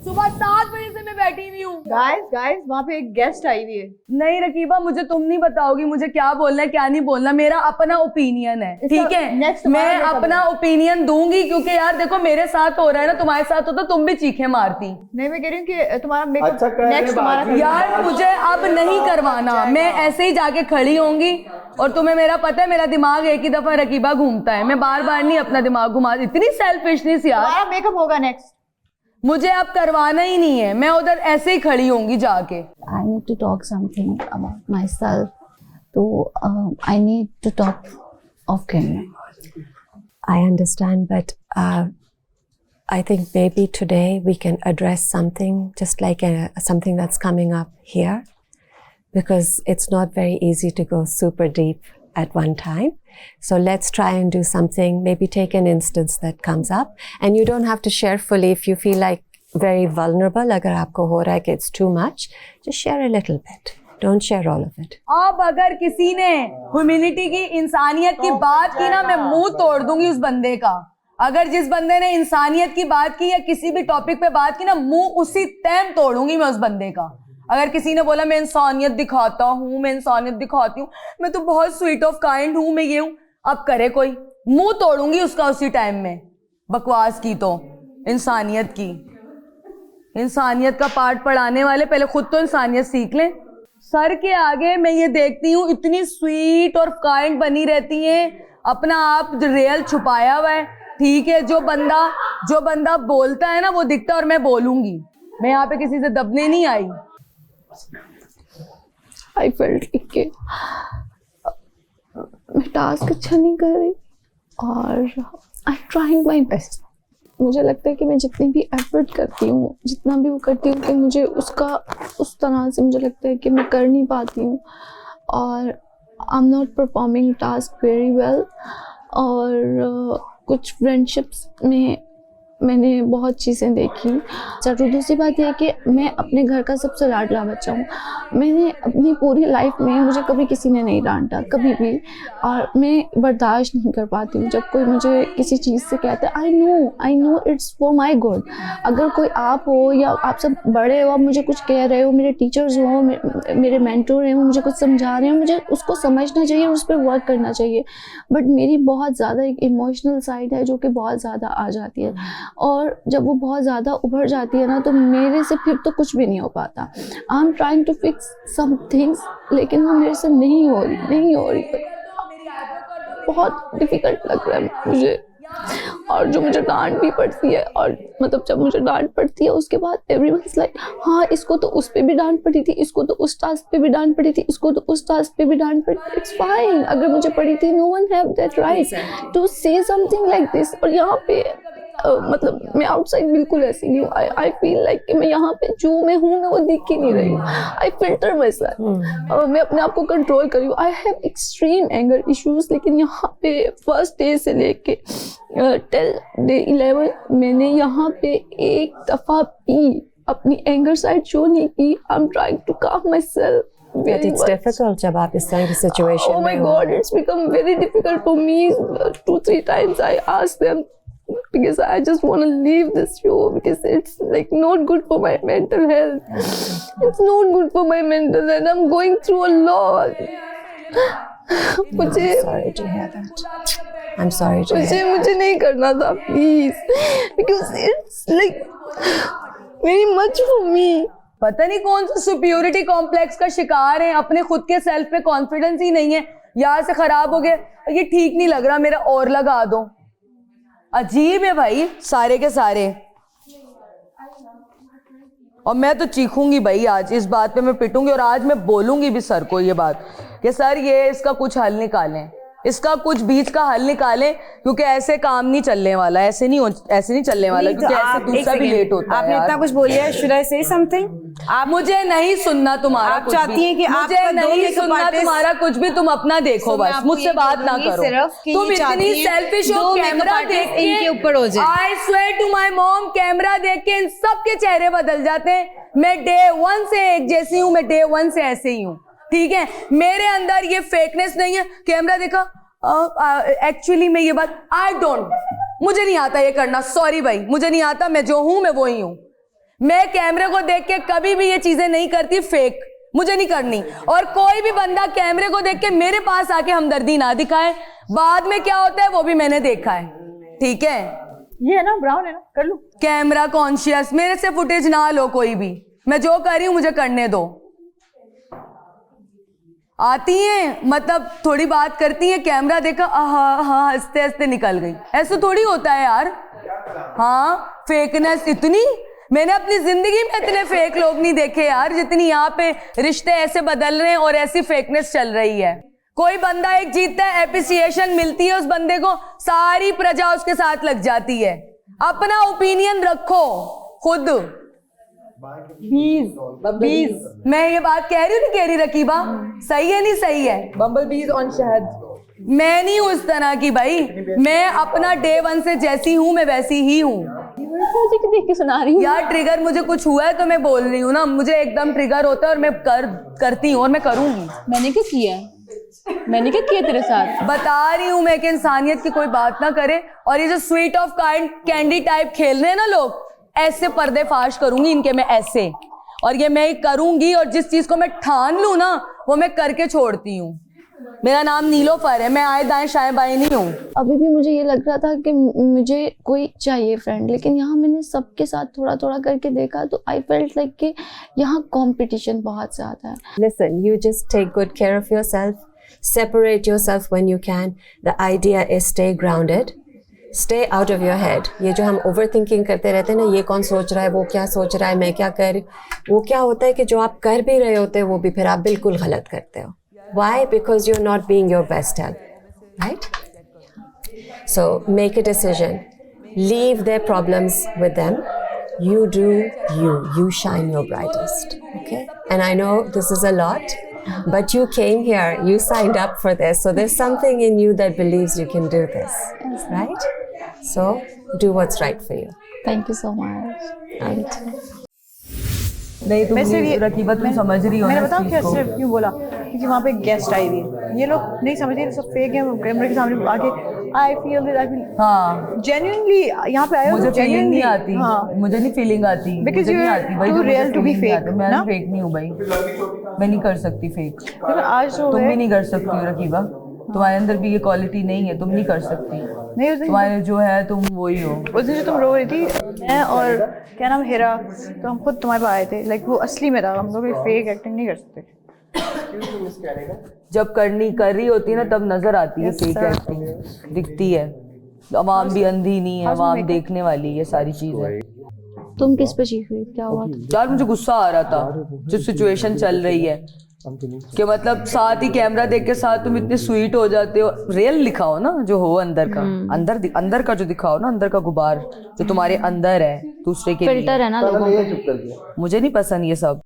सुबह 7 बजे से मैं बैठी हुई हूँ। गाइस वहाँ पे एक गेस्ट आई हुई है। नहीं रकीबा, मुझे तुम नहीं बताओगी मुझे क्या बोलना है क्या नहीं बोलना। मेरा अपना ओपिनियन है, ठीक है। मैं अपना ओपिनियन दूंगी क्योंकि यार देखो मेरे साथ हो रहा है ना, तुम्हारे साथ होता तुम भी चीखें मारती। नहीं, मैं कह रही हूँ कि तुम्हारा मेकअप नेक्स्ट तुम्हारा। यार मुझे अब नहीं करवाना, मैं ऐसे ही जाके खड़ी होंगी। और तुम्हें मेरा पता है मेरा दिमाग एक ही दफा रकीबा घूमता है, मैं बार बार नहीं अपना दिमाग घुमा। इतनी सेल्फिशनेस यार। तुम्हारा मेकअप होगा नेक्स्ट। मुझे अब करवाना ही नहीं है, मैं उधर ऐसे ही खड़ी होंगी जाके। I need to talk something about myself. So I need to talk off camera. I understand, but I think maybe today we can address something just like something that's coming up here, because it's not very easy to go super deep at one time. So let's try and do something, maybe take an instance that comes up, and you don't have to share fully if you feel like very vulnerable. Agar aapko ho raha hai ki it's too much, just share a little bit. Don't share all of it. अब अगर किसी ने humanity की, इंसानियत की बात की ना, मैं मुंह तोड़ दूंगी उस बंदे का। अगर जिस बंदे ने इंसानियत की बात की या किसी भी टॉपिक पे बात की ना, मुंह उसी टाइम तोड़ूंगी मैं उस बंदे का। अगर किसी ने बोला मैं इंसानियत दिखाता हूँ, मैं इंसानियत दिखाती हूँ, मैं तो बहुत स्वीट ऑफ काइंड हूँ, मैं ये हूँ, अब करे कोई, मुंह तोड़ूंगी उसका उसी टाइम में। बकवास की तो इंसानियत की, इंसानियत का पार्ट पढ़ाने वाले पहले खुद तो इंसानियत सीख लें। सर के आगे मैं ये देखती हूँ इतनी स्वीट और काइंड बनी रहती हैं, अपना आप रियल छुपाया हुआ है। ठीक है, जो बंदा बोलता है ना वो दिखता है, और मैं बोलूंगी। मैं यहाँ पे किसी से दबने नहीं आई। I felt कि मैं टास्क अच्छा नहीं कर रही और I'm trying my best. मुझे लगता है कि मैं जितनी भी एफर्ट करती हूँ, जितना भी वो करती हूँ, कि मुझे उसका उस तरह से मुझे लगता है कि मैं कर नहीं पाती हूँ और I'm not performing task very well. और कुछ फ्रेंडशिप्स में मैंने बहुत चीज़ें देखी। जरूर दूसरी बात यह है कि मैं अपने घर का सबसे लाडला बच्चा हूँ। मैंने अपनी पूरी लाइफ में मुझे कभी किसी ने नहीं डांटा, कभी भी, और मैं बर्दाश्त नहीं कर पाती हूँ जब कोई मुझे किसी चीज़ से कहता है I know it's for my good. अगर कोई आप हो या आप सब बड़े हो, आप मुझे कुछ कह रहे हो, मेरे टीचर्स हो, मेरे मेंटोर हैं, वो मुझे कुछ समझा रहे हो, मुझे उसको समझना चाहिए और उस पर वर्क करना चाहिए। बट मेरी बहुत ज़्यादा एक इमोशनल साइड है जो कि बहुत ज़्यादा आ जाती है, और जब वो बहुत ज़्यादा उभर जाती है ना, तो मेरे से फिर तो कुछ भी नहीं हो पाता। I am trying to fix some things, लेकिन वो मेरे से नहीं हो रही। बहुत डिफ़िकल्ट लग रहा है मुझे, और जो मुझे डांट भी पड़ती है, और मतलब जब मुझे डांट पड़ती है उसके बाद एवरीवन इज लाइक, हाँ इसको तो उस पे भी डांट पड़ी थी, इसको तो उस टास्क पे भी डांट पड़ी थी, इसको तो उस टास्क पे भी डांट पड़ी थी। इट्स फाइन, अगर मुझे पड़ी थी, no one have that right to say something like this. और यहाँ पे मतलब मैं आउटसाइड बिल्कुल ऐसी नहीं हूँ। आई फील लाइक कि मैं यहाँ पे जो मैं हूँ मैं वो दिख ही नहीं रही हूँ। आई फिल्टर माई सेल्फ, मैं अपने आप को कंट्रोल कर रही हूँ। I have extreme anger issues, लेकिन यहाँ पे फर्स्ट डे से लेके टिल डे 11 मैंने यहाँ पे एक दफ़ा भी अपनी एंगर साइड शो नहीं की। आई एम ट्राइंग टू काम my self. But it's difficult जब आप इस तरह की situation Oh my God, it's become very difficult for me. 2-3 times I asked them, because I just want to leave this show because it's like not good for my mental health. It's not good for my mental health. I'm going through a lot. I'm sorry to hear that. I'm sorry to hear. मुझे नहीं करना था, please, because it's like very much for me. पता नहीं कौन सा superiority complex का शिकार है, अपने खुद के सेल्फ पे कॉन्फिडेंस ही नहीं है। यहाँ से खराब हो गया, ये ठीक नहीं लग रहा मेरा, और लगा दो। अजीब है भाई सारे के सारे। और मैं तो चीखूंगी भाई, आज इस बात पे मैं पिटूंगी, और आज मैं बोलूंगी भी सर को ये बात कि सर ये इसका कुछ हल निकालें, इसका कुछ बीच का हल निकालें, क्योंकि ऐसे काम नहीं चलने वाला, ऐसे नहीं चलने वाला, क्योंकि ऐसे दूसरा भी लेट होता है। आपने इतना कुछ बोलिया है, should I say something? आप मुझे नहीं सुनना तुम्हारा आप कुछ चाहती हैं कि मुझे नहीं सुनना तुम्हारा कुछ भी, तुम अपना देखो बस, मुझसे बात ना करो। तुम इतनी सेल्फिश हो, कैमरा देख के इनके ऊपर हो जाए। I swear to my mom, camera देख के इन सबके चेहरे बदल जाते हैं। मैं डे 1 से एक जैसी हूँ, मैं डे 1 से ऐसे ही हूँ, ठीक है। मेरे अंदर ये फेकनेस नहीं है। कैमरा देखा, एक्चुअली मैं ये बात मुझे नहीं आता ये करना, सॉरी भाई, मुझे नहीं आता, मैं जो हूं मैं वो ही हूं। मैं कैमरे को देख के कभी भी ये चीजें नहीं करती फेक, मुझे नहीं करनी। और कोई भी बंदा कैमरे को देख के मेरे पास आके हमदर्दी ना दिखाए, बाद में क्या होता है वो भी मैंने देखा है, ठीक है। ये है ना ब्राउन है ना, कर लूं? कैमरा कॉन्शियस, मेरे से फुटेज ना लो कोई भी, मैं जो कर रही हूं मुझे करने दो। आती हैं मतलब थोड़ी बात करती हैं, कैमरा देखा हाँ हाँ हंसते हंसते निकल गई, ऐसा थोड़ी होता है यार। हाँ फेकनेस इतनी, मैंने अपनी जिंदगी में इतने फेक लोग नहीं देखे यार जितनी यहाँ पे रिश्ते ऐसे बदल रहे हैं और ऐसी फेकनेस चल रही है। कोई बंदा एक जीतता है, एप्रिसिएशन मिलती है उस बंदे को, सारी प्रजा उसके साथ लग जाती है। अपना ओपिनियन रखो खुद। बीज मैं ये बात कह रही हूँ नहीं कह रही रकीबा, सही है नहीं सही है? बम्बल बीज ऑन शहद। मैं नहीं उस तरह की भाई, मैं अपना डे 1 से जैसी हूँ मैं वैसी ही हूँ। देख के सुना रही हूँ यार ट्रिगर मुझे कुछ हुआ है तो मैं बोल रही हूँ ना, मुझे एकदम ट्रिगर होता है और मैं करती हूँ और मैं करूंगी। मैंने क्या किया है? मैंने क्या किया तेरे साथ? बता रही हूँ मैं कि इंसानियत की कोई बात ना करे, और ये जो स्वीट ऑफ कैंडी टाइप खेल रहे हैं ना लोग, ऐसे पर्दे फाश करूंगी इनके मैं ऐसे, और ये मैं करूंगी। और जिस चीज को मैं ठान लूं ना वो मैं करके छोड़ती हूँ। मेरा नाम नीलोफर है, मैं आए दाएं शाएं बाएं नहीं हूँ। अभी भी मुझे ये लग रहा था कि मुझे कोई चाहिए फ्रेंड, लेकिन यहाँ मैंने सबके साथ थोड़ा थोड़ा करके देखा तो आई फेल्ट लाइक कि यहाँ कंपटीशन बहुत ज़्यादा है। Listen, you just take good care of yourself. Separate yourself when you can. The idea is stay grounded. Stay out of your head. ये जो हम overthinking करते रहते हैं ना, ये कौन सोच रहा है, वो क्या सोच रहा है, मैं क्या कर रही, वो क्या होता है कि जो आप कर भी रहे होते हैं वो भी फिर आप बिल्कुल गलत करते हो। Why? Because you're not being your best self, right? So make a decision. Leave their problems with them. You do you. You shine your brightest. Okay? And I know this is a lot, but you came here. You signed up for this. So there's something in you that believes you can do this, right? So do what's right for you. Thank you so much. Right? नहीं तुम वैसे भी रकीबा तुम समझ रही हो मैंने ना बताऊं इस क्या चीज़ को। सिर्फ क्यों बोला, क्योंकि वहाँ पे गेस्ट आई हुई है, ये लोग नहीं समझते, सब फेक है। कैमरे के सामने आके आई फील हाँ जेन्युइनली यहाँ पे आया, मुझे फीलिंग नहीं आती। हाँ मुझे नहीं फीलिंग आती, Because मुझे नहीं you are आती भाई, too जो मुझे real to be feeling नहीं fake, आती। मैं ना? फेक नहीं हूँ भाई, मैं नहीं कर सकती फेक। लेकिन आज जो तुम है भी नहीं कर सकती हो रकीबा, तुम्हारे अंदर भी ये क्वालिटी नहीं है, तुम नहीं कर सकती। नहीं, उस दिन तुम्हारे जो है तुम वही हो। उस दिन जो तुम रो रही थी, मैं और क्या नाम हेरा, तो हम खुद तुम्हारे पास आए थे, लाइक वो असली में था, हम लोग फेक एक्टिंग नहीं कर सकते। जब कर रही होती है ना तब नजर आती है फेक एक्टिंग, दिखती है। अवाम भी अंधी नहीं है, अवाम देखने वाली ये सारी चीजें। तुम किस पे चीख रही? क्या हुआ था? यार मुझे गुस्सा आ रहा था जो सिचुएशन चल रही है कि मतलब साथ ही कैमरा देख के साथ तुम इतने स्वीट हो जाते हो। रियल लिखाओ ना जो हो अंदर का, अंदर का जो दिखाओ ना, अंदर का गुबार जो तुम्हारे अंदर है दूसरे के लिए। फिल्टर है ना लोगों का। मुझे नहीं पसंद ये सब।